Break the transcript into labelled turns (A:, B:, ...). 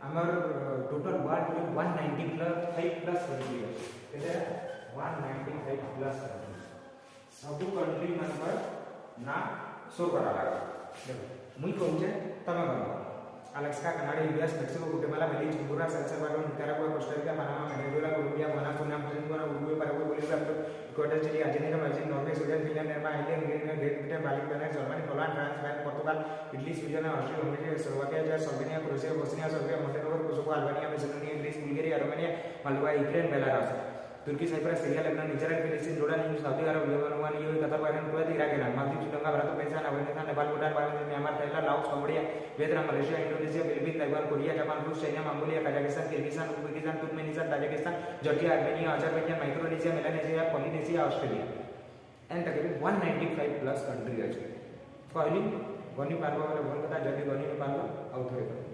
A: आमर total world में 195 plus country अछि केते 195 प्लस कंट्री सब कंट्री मनकर ना शो करा लागा देखो मुई कहूचे तमे गनो Alaska Canada US Mexico Guatemala Belize Honduras El Salvador Nicaragua Costa Rica Panama Venezuela Colombia Venezuela Venezuela Uruguay Paraguay Bolivia Ecuador Chile Argentina Brazil Norway Sweden Finland Denmark Iceland Great Britain Balkan Germany Poland France Spain Portugal Italy Switzerland Austria Hungary Slovakia Serbia Croatia Bosnia Serbia Montenegro Kosovo Albania Macedonia Greece Bulgaria Romania Moldova Ukraine Belarus तुर्की Cyprus Syria Lebanon Israel फिलिस्तीन Jordan Saudi अरब Yemen Oman UAE Qatar Bahrain Kuwait Iraq Iran Maldives Sri Lanka Bharat Pakistan Afghanistan Nepal Bhutan Bangladesh Myanmar Thailand Laos Cambodia Vietnam Malaysia Indonesia Philippines Taiwan Korea Japan रूस China Mongolia Kazakhstan Kyrgyzstan Uzbekistan Turkmenistan Tajikistan Georgia Armenia Azerbaijan Micronesia Melanesia Polynesia Australia end तक 195 plus country अछि कहली गनि पारबा वाला भल कथा जदी गनि पारबा आउ थोड़े